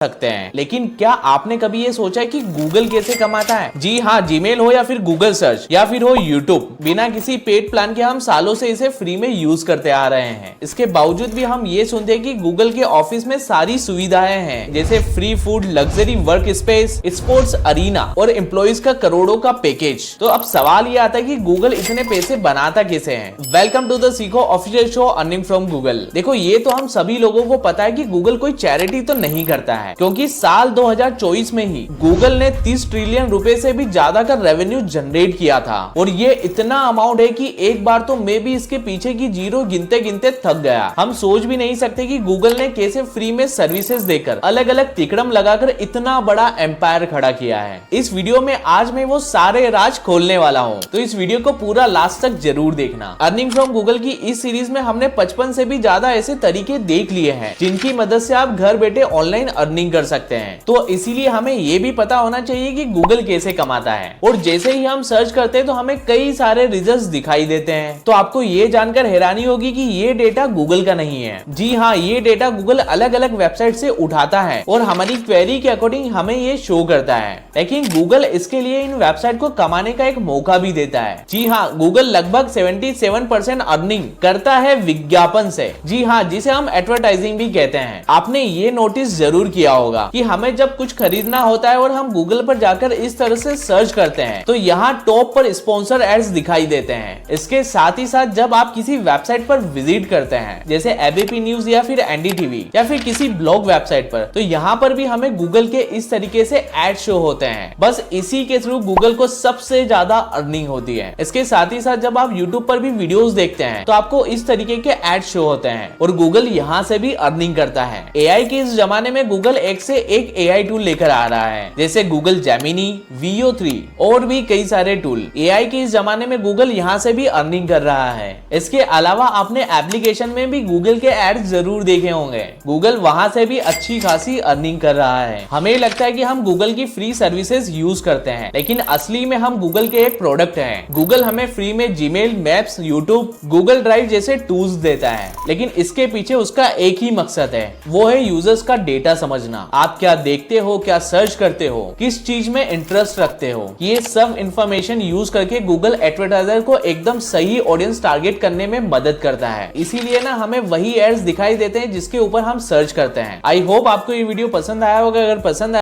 सकते हैं। लेकिन क्या आपने कभी ये सोचा है कि गूगल कैसे कमाता है? जी हाँ, जीमेल हो या फिर गूगल सर्च या फिर हो यूट्यूब, बिना किसी पेड प्लान के हम सालों से इसे फ्री में यूज करते आ रहे हैं। इसके बावजूद भी हम ये सुनते हैं कि गूगल के ऑफिस में सारी सुविधाएं हैं, जैसे free food, luxury work space, sports arena और एम्प्लॉइज का करोड़ों का पैकेज। तो अब सवाल ये आता है कि गूगल इतने पैसे बनाता कैसे है? वेलकम टू द सीखो official show earning from Google. देखो, ये तो हम सभी लोगों को पता है कि गूगल कोई चैरिटी तो नहीं करता है, क्योंकि साल 2024 में ही गूगल ने 30 ट्रिलियन रुपए से भी ज्यादा का रेवेन्यू जनरेट किया था। और ये इतना अमाउंट है कि एक बार तो मैं भी इसके पीछे की जीरो गिनते गिनते थक गया। हम सोच भी नहीं सकते कि गूगल ने कैसे फ्री में सर्विसेज देकर, अलग अलग तिकड़म लगाकर इतना बड़ा एम्पायर खड़ा किया है। इस वीडियो में आज मैं वो सारे राज खोलने वाला हूँ, तो इस वीडियो को पूरा लास्ट तक जरूर देखना। अर्निंग फ्रॉम गूगल की इस सीरीज में हमने 55 से भी ज्यादा ऐसे तरीके देख लिए हैं जिनकी मदद से आप घर बैठे ऑनलाइन अर्निंग कर सकते हैं। तो इसीलिए हमें ये भी पता होना चाहिए कि गूगल कैसे कमाता है। और जैसे ही हम सर्च करते हैं तो हमें कई सारे रिजल्ट्स दिखाई देते हैं। तो आपको ये जानकर हैरानी होगी कि ये डेटा गूगल का नहीं है। जी हाँ, ये डेटा गूगल अलग अलग वेबसाइट से उठाता है और हमारी क्वेरी के अकॉर्डिंग हमें ये शो करता है। लेकिन गूगल इसके लिए इन वेबसाइट को कमाने का एक मौका भी देता है। जी हाँ, गूगल लगभग 77% अर्निंग करता है विज्ञापन से। जी हाँ, जिसे हम एडवर्टाइजिंग भी कहते हैं। आपने ये नोटिस जरूर किया होगा कि हमें जब कुछ खरीदना होता है और हम गूगल पर जाकर इस तरह से सर्च करते हैं तो यहाँ टॉप पर स्पॉन्सर एड्स दिखाई देते हैं। इसके साथ ही साथ जब आप किसी वेबसाइट पर विजिट करते हैं, जैसे एबीपी न्यूज या फिर एनडीटीवी या फिर किसी ब्लॉग वेबसाइट पर, तो यहाँ पर भी हमें गूगल के इस तरीके से एड शो होते हैं। बस इसी के थ्रू गूगल को सबसे ज्यादा अर्निंग होती है। इसके साथ ही साथ जब आप यूट्यूब पर भी वीडियोस देखते हैं तो आपको इस तरीके के एड शो होते हैं और गूगल यहाँ से भी अर्निंग करता है। एआई के इस जमाने में गूगल एक से एक एआई टूल लेकर आ रहा है, जैसे गूगल जेमिनी, VO3 और भी कई सारे टूल। एआई के इस जमाने में गूगल यहाँ से भी अर्निंग कर रहा है। इसके अलावा आपने एप्लीकेशन में भी गूगल के एड्स जरूर देखे होंगे। गूगल वहां से भी अच्छी खासी अर्निंग कर रहा है। हमें लगता है कि हम गूगल की फ्री सर्विसेज यूज करते हैं, लेकिन असली में हम गूगल के एक प्रोडक्ट हैं। गूगल हमें फ्री में Gmail, maps, YouTube, Google drive जैसे टूल्स देता है, लेकिन इसके पीछे उसका एक ही मकसद है, वो है यूजर्स का डेटा समझना। आप क्या देखते हो, क्या सर्च करते हो, किस चीज में इंटरेस्ट रखते हो, ये सब इंफॉर्मेशन यूज करके गूगल एडवर्टाइजर को एकदम सही ऑडियंस टारगेट करने में मदद करता है। इसीलिए ना हमें वही एड्स दिखाई देते हैं जिसके ऊपर हम सर्च करते हैं। आई होप आपको ये वीडियो पसंद आया होगा। अगर पसंद